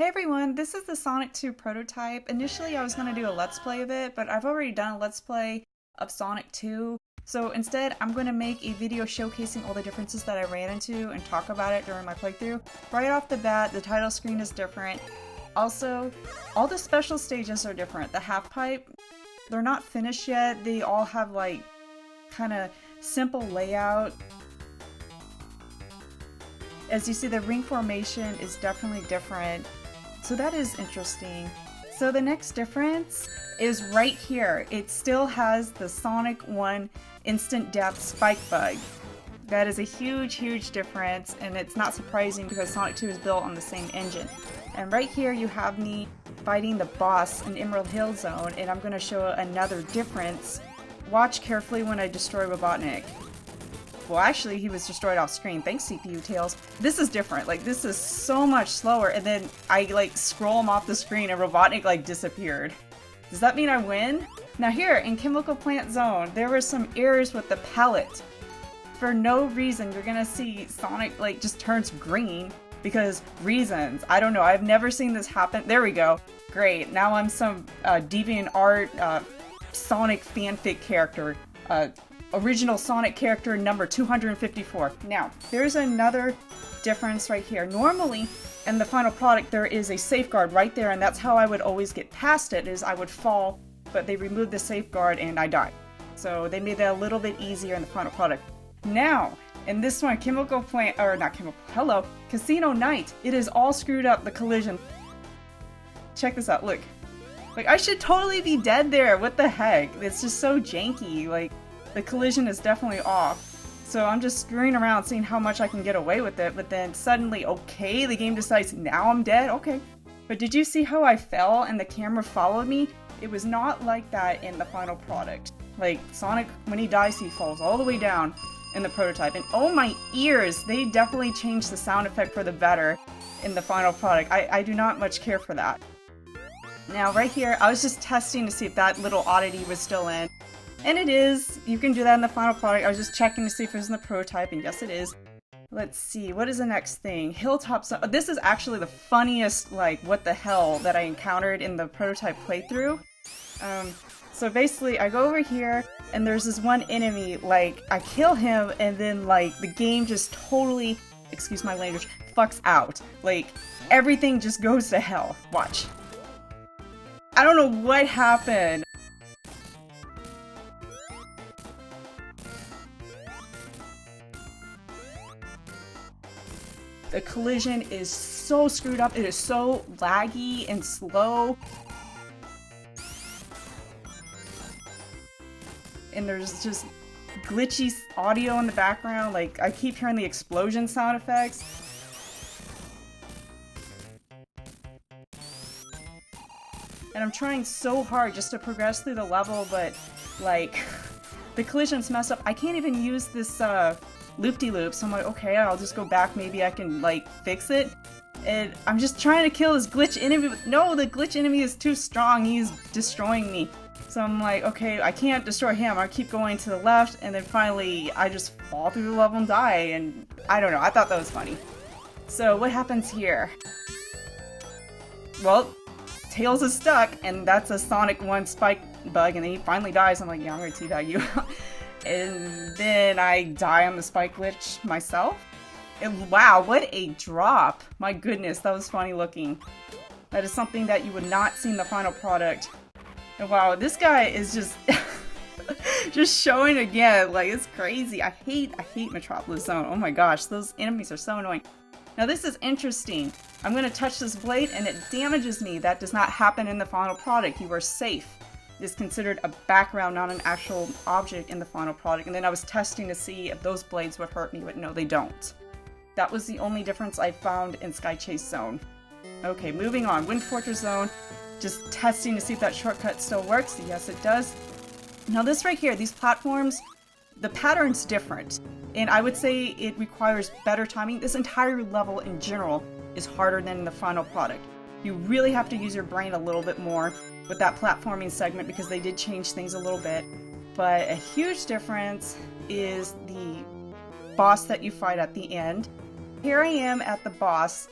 Hey everyone, this is the Sonic 2 prototype. Initially I was going to do a Let's Play of it, but I've already done a Let's Play of Sonic 2. So instead I'm going to make a video showcasing all the differences that I ran into and talk about it during my playthrough. Right off the bat, the title screen is different. Also, all the special stages are different. The half pipe, they're not finished yet. They all have like kind of simple layout. As you see, the ring formation is definitely different. So that is interesting. So the next difference is right here. It still has the Sonic 1 instant death spike bug. That is a huge difference, and it's not surprising because Sonic 2 is built on the same engine. And right here you have me fighting the boss in Emerald Hill Zone, and I'm going to show another difference. Watch carefully when I destroy Robotnik. Well, actually, he was destroyed off screen. Thanks, CPU Tails. This is different. Like, this is so much slower, and then I, like, scroll him off the screen and Robotnik, like, disappeared. Does that mean I win? Now here, in Chemical Plant Zone, there were some errors with the palette. For no reason, you're gonna see Sonic, like, just turns green because reasons. I don't know. I've never seen this happen. There we go. Great. Now I'm some deviant art Sonic fanfic character. Original Sonic character number 254. Now, there's another difference right here. Normally, in the final product, there is a safeguard right there, and that's how I would always get past it, is I would fall, but they removed the safeguard and I died. So they made that a little bit easier in the final product. Now, in this one, Casino Night, it is all screwed up, the collision. Check this out, look. Like, I should totally be dead there, what the heck? It's just so janky, like, the collision is definitely off. So I'm just screwing around seeing how much I can get away with it, but then suddenly, okay, the game decides now I'm dead? Okay. But did you see how I fell and the camera followed me? It was not like that in the final product. Like, Sonic, when he dies, he falls all the way down in the prototype. And oh my ears, they definitely changed the sound effect for the better in the final product. I do not much care for that. Now right here, I was just testing to see if that little oddity was still in. And it is. You can do that in the final product. I was just checking to see if it was in the prototype, and yes it is. Let's see, what is the next thing? Hilltop Zone. This is actually the funniest, like, what the hell that I encountered in the prototype playthrough. So basically, I go over here, and there's this one enemy, like, I kill him, and then, like, the game just totally, excuse my language, fucks out. Like, everything just goes to hell. Watch. I don't know what happened. The collision is so screwed up, it is so laggy and slow. And there's just glitchy audio in the background, like I keep hearing the explosion sound effects. And I'm trying so hard just to progress through the level, but like, the collision's messed up. I can't even use this loop-de-loop, so I'm like, okay, I'll just go back, maybe I can, like, fix it. And I'm just trying to kill this glitch enemy, but no, the glitch enemy is too strong, he's destroying me. So I'm like, okay, I can't destroy him, I keep going to the left, and then finally, I just fall through the level and die, and I don't know, I thought that was funny. So, what happens here? Well, Tails is stuck, and that's a Sonic 1 spike bug, and then he finally dies, I'm like, yeah, I'm gonna teabag you. And then I die on the spike glitch myself. And wow, what a drop! My goodness, that was funny looking. That is something that you would not see in the final product. And wow, this guy is just just showing again, like it's crazy. I hate Metropolis Zone. Oh my gosh, those enemies are so annoying. Now this is interesting. I'm gonna touch this blade and it damages me. That does not happen in the final product. You are safe. Is considered a background, not an actual object in the final product. And then I was testing to see if those blades would hurt me, but no, they don't. That was the only difference I found in Sky Chase Zone. Okay, moving on. Wind Fortress Zone. Just testing to see if that shortcut still works. Yes, it does. Now this right here, these platforms, the pattern's different. And I would say it requires better timing. This entire level in general is harder than the final product. You really have to use your brain a little bit more with that platforming segment because they did change things a little bit. But a huge difference is the boss that you fight at the end. Here I am at the boss,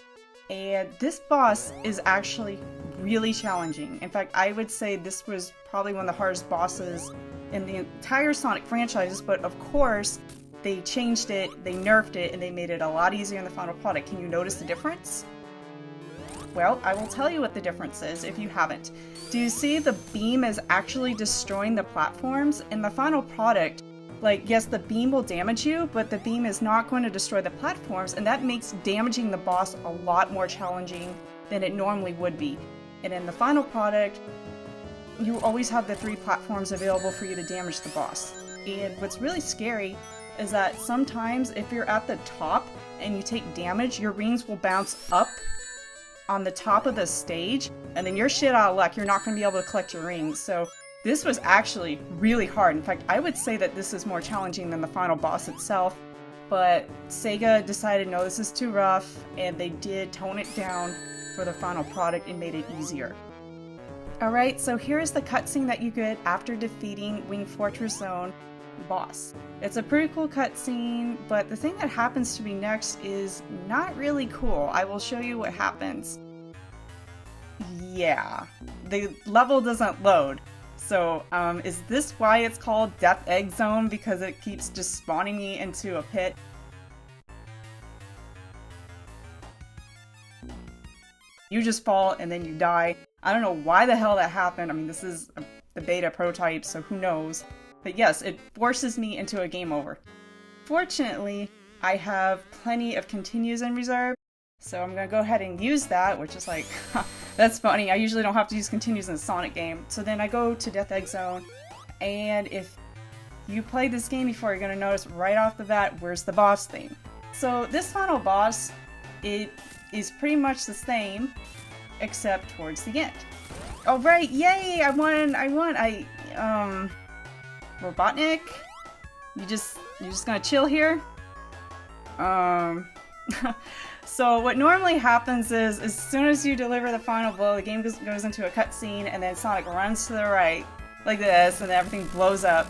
And this boss is actually really challenging. In fact, I would say this was probably one of the hardest bosses in the entire Sonic franchise, but of course, they changed it, they nerfed it, and they made it a lot easier in the final product. Can you notice the difference? Well, I will tell you what the difference is if you haven't. Do you see the beam is actually destroying the platforms? In the final product, like, yes, the beam will damage you, but the beam is not going to destroy the platforms, and that makes damaging the boss a lot more challenging than it normally would be. And in the final product, you always have the 3 platforms available for you to damage the boss. And what's really scary is that sometimes if you're at the top and you take damage, your rings will bounce up on the top of the stage, and then you're shit out of luck. You're not going to be able to collect your rings. So this was actually really hard. In fact, I would say that this is more challenging than the final boss itself, but SEGA decided, no, this is too rough, and they did tone it down for the final product and made it easier. Alright, so here's the cutscene that you get after defeating Wing Fortress Zone boss. It's a pretty cool cutscene, but the thing that happens to me next is not really cool. I will show you what happens. Yeah, the level doesn't load. So, is this why it's called Death Egg Zone? Because it keeps just spawning me into a pit? You just fall and then you die. I don't know why the hell that happened. I mean, this is the beta prototype, so who knows? But yes, it forces me into a game over. Fortunately, I have plenty of continues in reserve, so I'm gonna go ahead and use that, which is like, that's funny. I usually don't have to use continues in a Sonic game. So then I go to Death Egg Zone, and if you played this game before, you're gonna notice right off the bat, where's the boss theme? So this final boss, it is pretty much the same, except towards the end. Oh right, yay! I won! Robotnik? You're just gonna chill here? So what normally happens is, as soon as you deliver the final blow, the game goes into a cutscene, and then Sonic runs to the right, like this, and then everything blows up.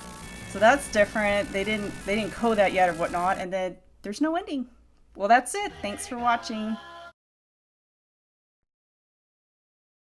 So that's different. They didn't code that yet or whatnot, and then there's no ending. Well, that's it. Thanks for watching.